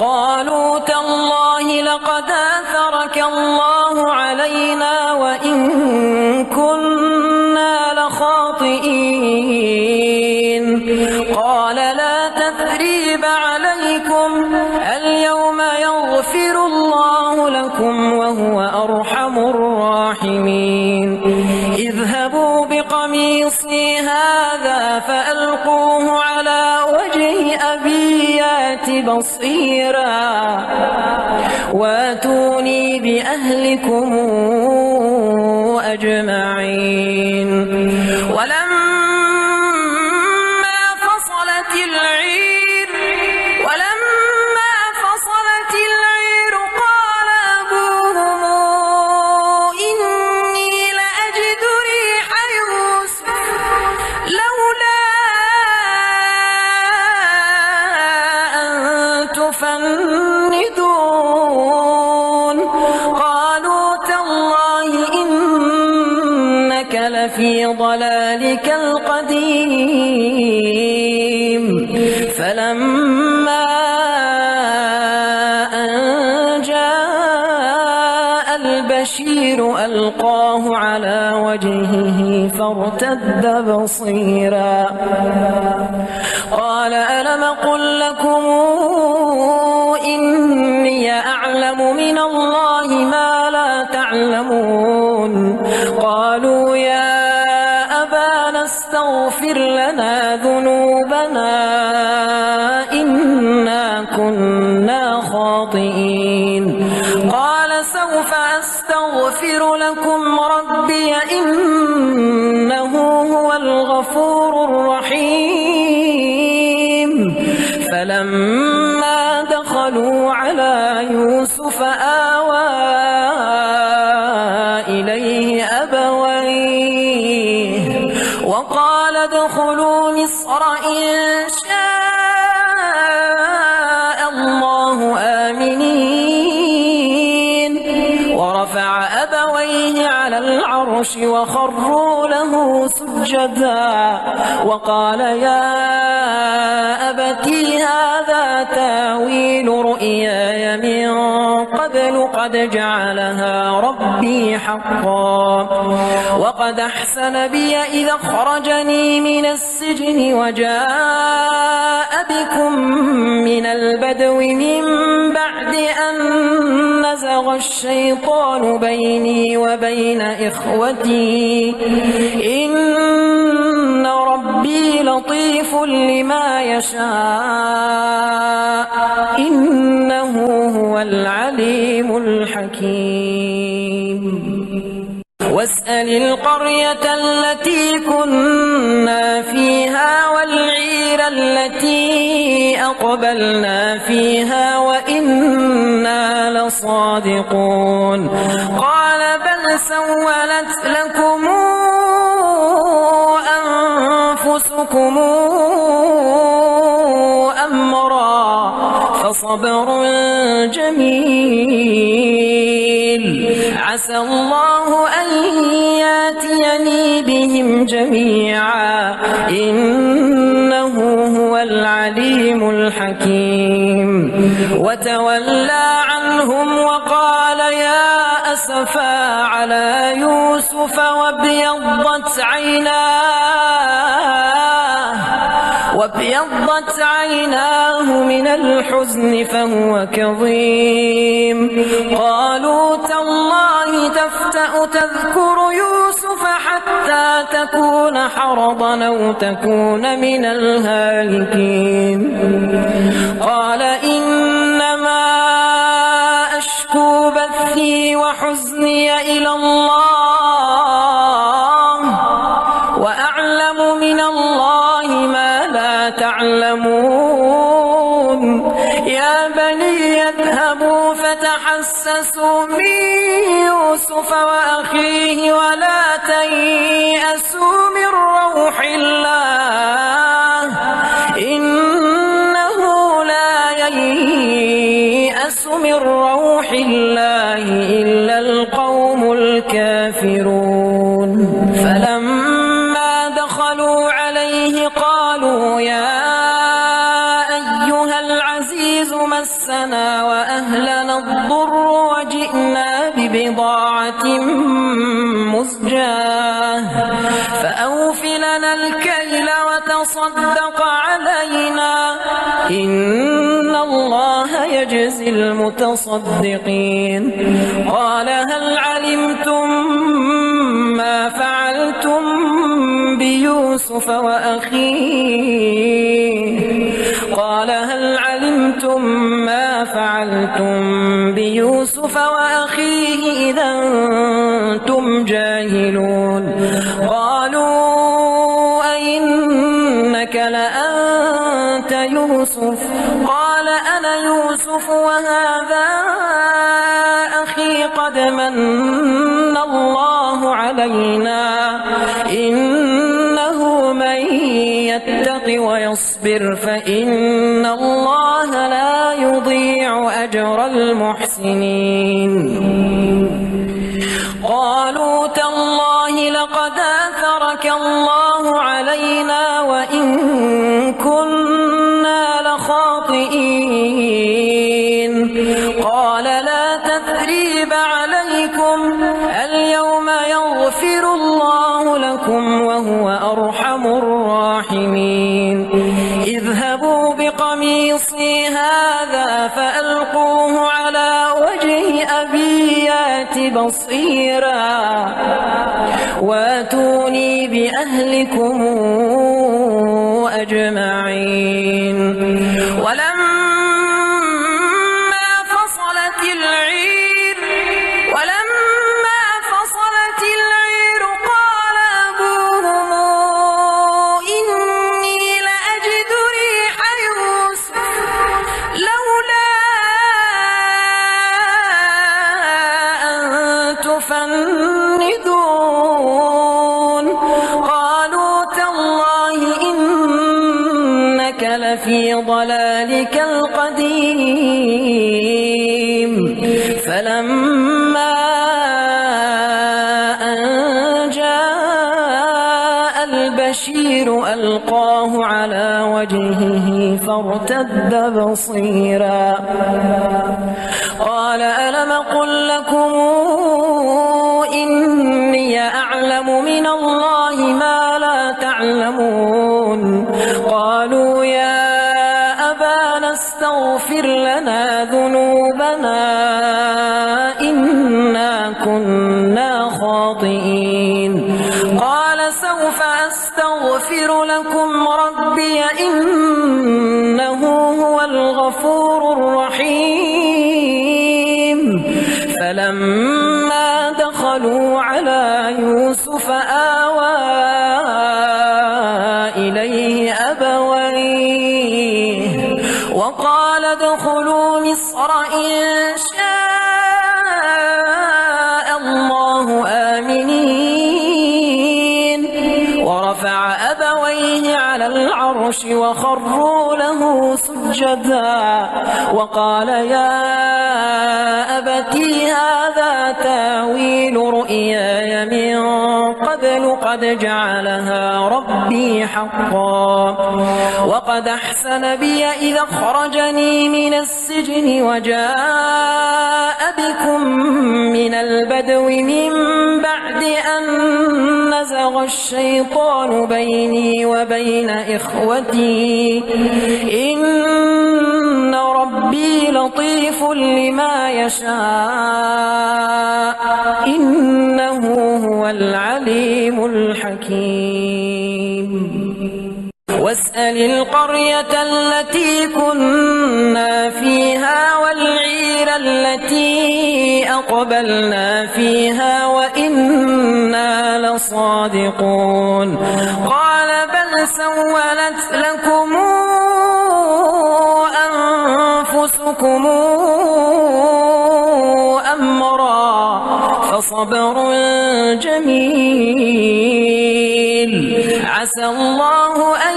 قالوا تالله لقد آثرك الله علينا وإن كنا لخاطئين قال لا تثريب عليكم اليوم يغفر الله لكم وهو أرحم الراحمين اذهبوا بقميصي هذا فألقوه على وجه أبي يأت بصيرا واتوني بأهلكم أجمعين ولما فصلت العير قال أبوهم إني لأجد ريح يوسف لولا أن تفندون قالوا تالله إنك لفي ضلالك القديم فلما أن جاء البشير ألقاه على وجهه فارتد بصيرا قال ألم قل لكم إني أعلم من الله ما لا تعلمون قالوا يا أبانا استغفر لنا ذنوبنا إنا كنا خاطئين قال سوف أستغفر لكم ربي إنه هو الغفور الرحيم فلما دخلوا على يوسف آوى إليه أبويه وقال ادخلوا مصر إن شاء الله آمنين ورفع أبويه على العرش وخروا له سجدا وقال يا أبتي هذا تاويل رؤياي من قبل قد جعلها ربي حقا وقد أحسن بي إذا أخرجني من السجن وجاء بكم من البدو من بعد أن نزغ الشيطان بيني وبين إخوتي إن ربي لطيف لما يشاء إنه هو العليم الحكيم واسأل القرية التي كنا فيها والعير التي أقبلنا فيها وإنا لصادقون قال بل سولت لكم أنفسكم أسألكم أمرا فصبر جميل عسى الله أن ياتيني بهم جميعا إنه هو العليم الحكيم وتولى عنهم وقال يا أسفا على يوسف وابيضت عيناه من الحزن فهو كظيم قالوا تالله تفتأ تذكر يوسف حتى تكون حرضا أو تكون من الهالكين قال إنما أشكو بثي وحزني إلى الله وأعلم من الله ما لا تعلمون يا بني اذهبوا فتحسسوا من يوسف وأخيه ولا تيأسوا من روح الله إنه لا ييأس من روح الله إلا القوم الكافرون فلما دخلوا عليه قالوا يا أيها العزيز مسنا وأهلنا الضر وجئنا ببضاعة مزجاة فأوف لنا الكيل وتصدق علينا إن الله يجزي المتصدقين قال هل علمتم ما فعلتم بيوسف وأخيه قال هل علمتم ما فعلتم بيوسف وأخيه إذا أنتم جاهلون قالوا أئنك لأنت يوسف قال أنا يوسف وهذا أخي قد من الله علينا إنه من يتق ويصبر فإن الله لا يضيع أجر المحسنين قالوا تالله لقد آثرك الله علينا وإن كنا لخاطئين قال لا تثريب عليكم اليوم يغفر الله لكم وهو أرحم الراحمين اذهبوا بقميصي هذا فألقوه على وجه أبي يات بصيرا واتوني بأهلكم أجمعين ولما فصلت العير قال أبوهم إني لأجد ريح يوسف لولا أن تفندون قالوا تالله إنك لفي ضلالك القديم فلما أن جاء البشير ألقاه على وجهه فارتد بصيرا قال ألم قل لكم إني أعلم من الله ما لا تعلمون قالوا يا أبانا استغفر لنا ذنوبنا إنا كنا خاطئين قال سوف أستغفر لكم ربي إنه هو الغفور الرحيم فلما دخلوا على يوسف آوى إليه أبويه وقال ادخلوا مصر إن شاء الله آمنين ورفع أبويه على العرش وخروا له سجدا وقال يا أبتي هذا تاويل رؤياي من قبل قد جعلها ربي حقا وقد أحسن بي إذا أخرجني من السجن وجاء بكم من البدو من بعد أن نزغ الشيطان بيني وبين إخوتي إن ربي لطيف لما يشاء إنه هو العليم الحكيم واسأل القرية التي كنا فيها والعير التي أقبلنا فيها وإنا لصادقون قال بل سولت لكم أنفسكم أمرا فصبر جميل عسى الله أن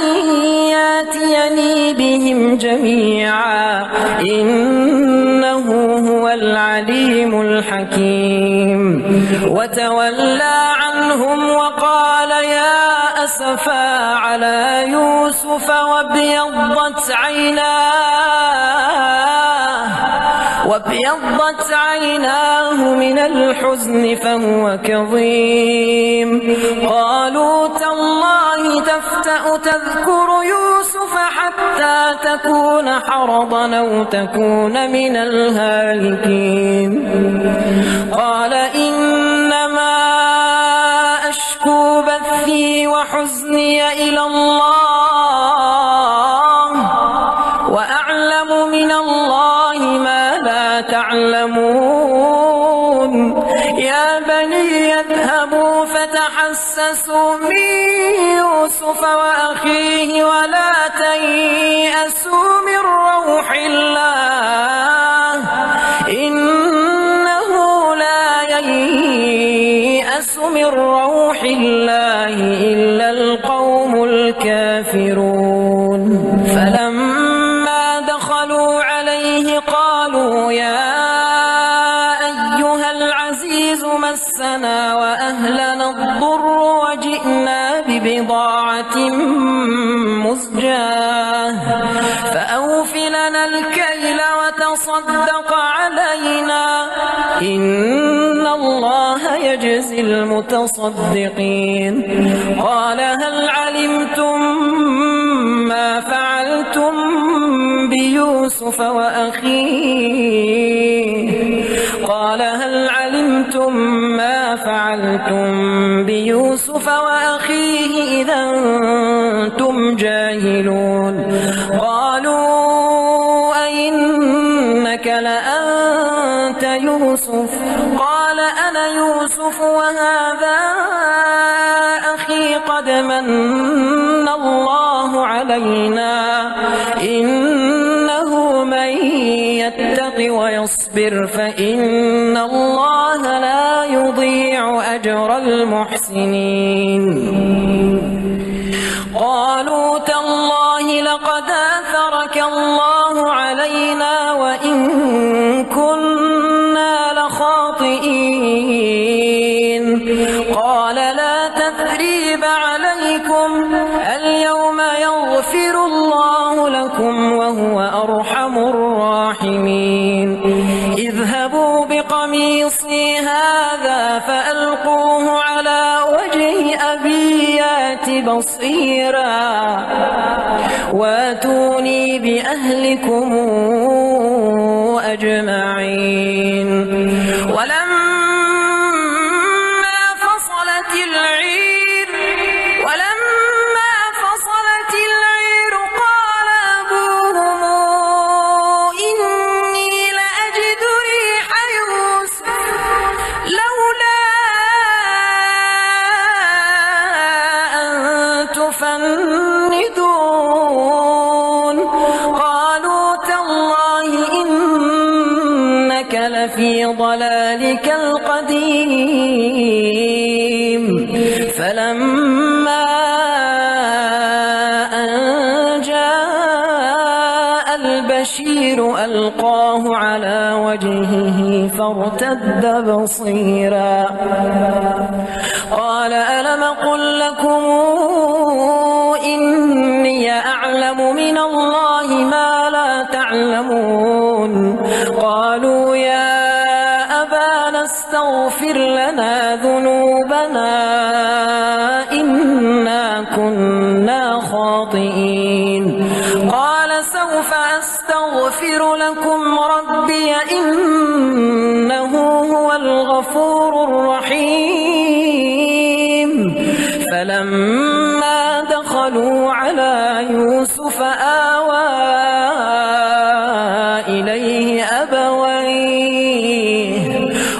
ياتيني بهم جميعا إنه هو العليم الحكيم وتولى عنهم وقال يا أسفا على يوسف وابيضت عيناه من الحزن فهو كظيم قالوا تالله تفتأ تذكر يوسف حتى تكون حرضا أو تكون من الهالكين قال إنما أشكو بثي وحزني إلى الله وأعلم من الله ما لا تعلمون يا بني اذهبوا فتحسسوا من يوسف وأخيه ولا تيأسوا من روح الله إنه لا ييأس من روح الله إلا القوم الكافرون فلما دخلوا عليه قالوا يا أيها العزيز مسنا وأهلنا الضر وجئنا ببضاعة مزجاة فأوف لنا الكيل وتصدق علينا إن الله يجزي المتصدقين قال هل علمتم ما فعلتم بيوسف وأخيه قال هل علمتم ما فعلتم بيوسف وأخيه إذا أنتم جاهلون قالوا أئنك لأنت يوسف قال أنا يوسف وهذا أخي قد من الله علينا إنه من يتق ويصبر فإن الله لا يضيع أجر المحسنين قالوا تالله لقد آثرك الله علينا وإن كنا لخاطئين قال لا تثريب عليكم اليوم يغفر الله لكم وهو أرحم الراحمين اذهبوا بقميصي هذا فألقوه على وجه أبي يات بصيرا واتوني بأهلكم أجمعين ولما فصلت العير قال أبوهم إني لأجد ريح يوسف لولا أن تفندون قالوا تالله إنك لفي ضلالك البشير ألقاه على وجهه فارتد بصيرا قال ألم قل لكم إني أعلم من الله ما لا تعلمون قالوا يا أبانا استغفر لنا ذنوبنا إنا كنا خاطئين قال سوف أستغفر لكم ربي إنه هو الغفور الرحيم فلما دخلوا على يوسف آوى إليه أبويه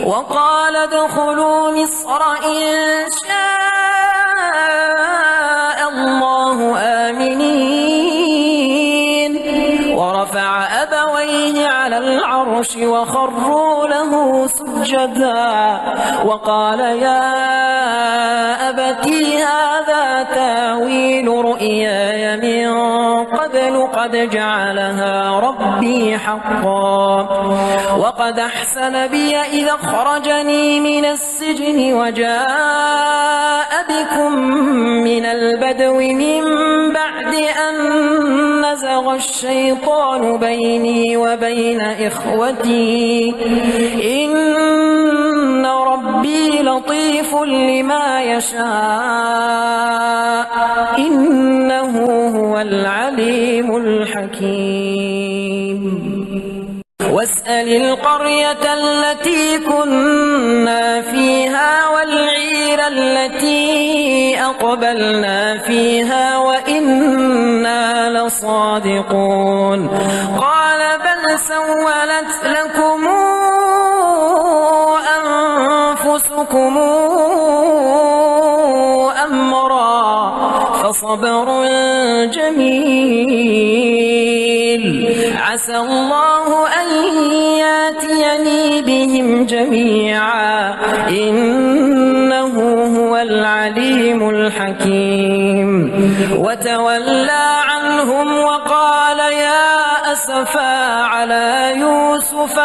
وقال ادخلوا مصر إن شاء الله آمنين ورفع أبويه على العرش وخروا له سجدا وقال يا أبتي هذا تاويل رؤياي من قبل قد جعلها ربي حقا وقد أحسن بي إذا أخرجني من السجن وجاء بكم من البدو من بعد أن نزغ الشيطان بيني وبين إخوتي إن ربي لطيف لما يشاء إنه هو العليم الحكيم واسأل القرية التي كنا فيها والعير التي أقبلنا فيها وإنا لصادقون قال بل سولت لكم أنفسكم أمرا فصبر جميل عسى الله أن ياتيني بهم جميعا إنه هو العليم الحكيم وتولى عنهم وقال يا أسفا على يوسف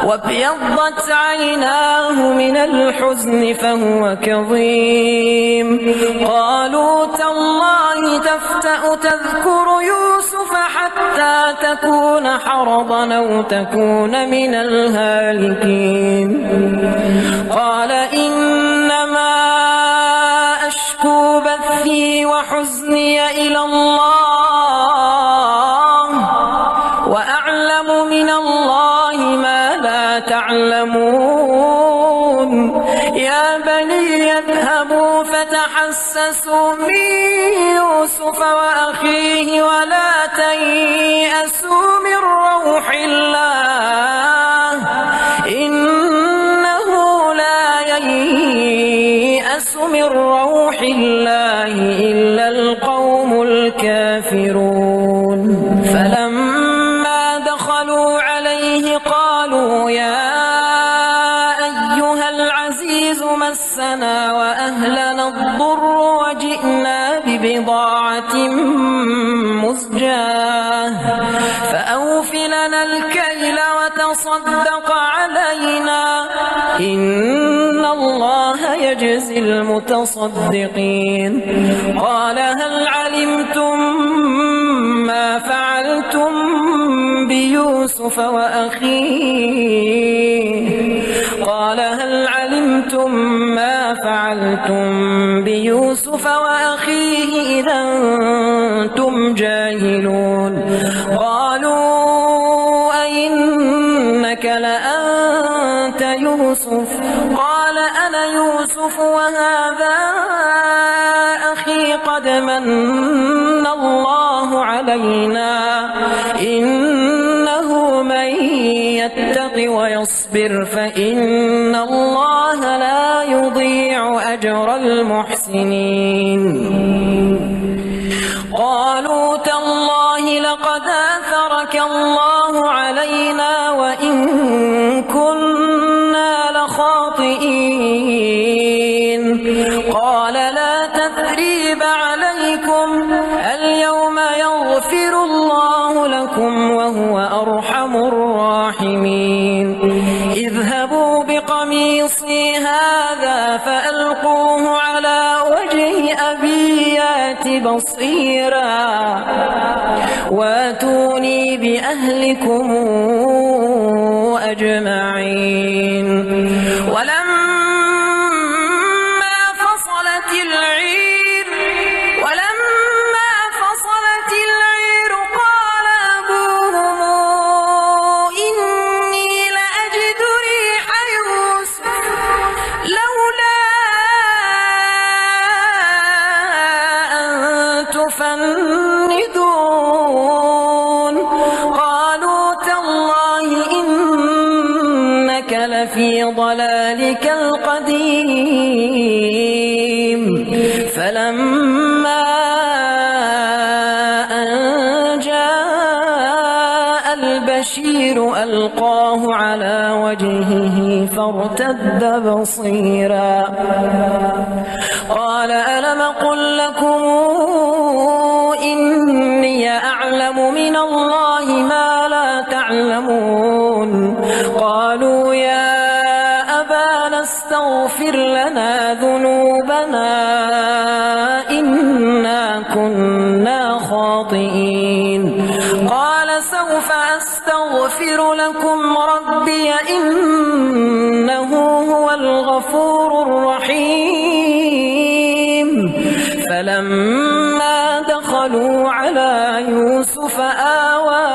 وابيضت عيناه من الحزن فهو كظيم قالوا تالله تفتأ تذكر يوسف حتى تكون حرضا أو تكون من الهالكين قال إنما أشكو بثي وحزني إلى الله وأعلم من الله ما لا تعلمون يا بني اذهبوا فتحسسوا من يوسف وأخيه ولا تيأسوا من روح الله إنه لا ييأس من روح الله إلا القوم الكافرون فلما دخلوا عليه قالوا يا أيها العزيز مسنا وأهلنا الضر وجئنا ببضاعة مزجاة فأوف لنا الكيل وتصدق علينا إن الله يجزي المتصدقين قال هل علمتم ما فعلتم بيوسف وأخيه قال هل علمتم ما فعلتم بيوسف وأخيه إذا أنتم جاهلون قالوا أئنك لأنت يوسف قال أنا يوسف وهذا أخي قد من الله علينا إنه من يتق ويصبر فإن الله لا يضيع أجر المحسنين قالوا تالله لقد آثرك الله علينا وإن كنا لخاطئين قال لا تثريب عليكم بكم وهو أرحم الراحمين اذهبوا بقميصي هذا فألقوه على وجه أبي يأت بصيرا واتوني بأهلكم أجمعين ولما فصلت العير قال أبوهم إني لأجد ريح يوسف لولا أن تفندون قالوا تالله إنك لفي ضلالك القديم فلما أن جاء البشير ألقاه على وجهه فارتد بصيرا قال ألم قل لكم إني أعلم من الله ما لا تعلمون قالوا يا أبانا استغفر لنا ذنوبنا إنا كنا خاطئين قال سوف أستغفر لكم ربي إنه هو الغفور الرحيم فلما دخلوا على يوسف آوى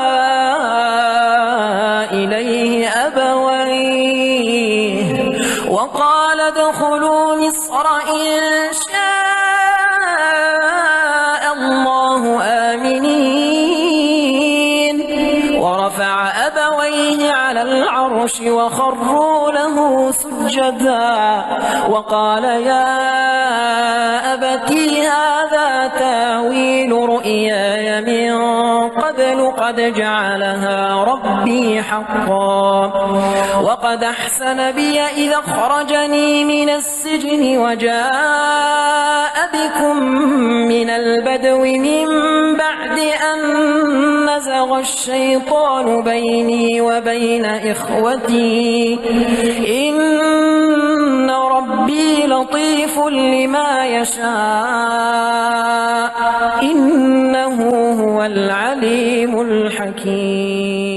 إليه أبويه وقال ادخلوا مصر إن شاء الله آمنين ورفع أبويه على العرش وخروا له سجدا وقال يا أبتي هذا تاويل رؤياي من قبل قد جعلها ربي حقا وقد أحسن بي إذا أخرجني من السجن وجاء بكم من البدو من بعد أن نزغ الشيطان بيني وبين إخوتي إن ربي لطيف لما يشاء إنه هو العليم الحكيم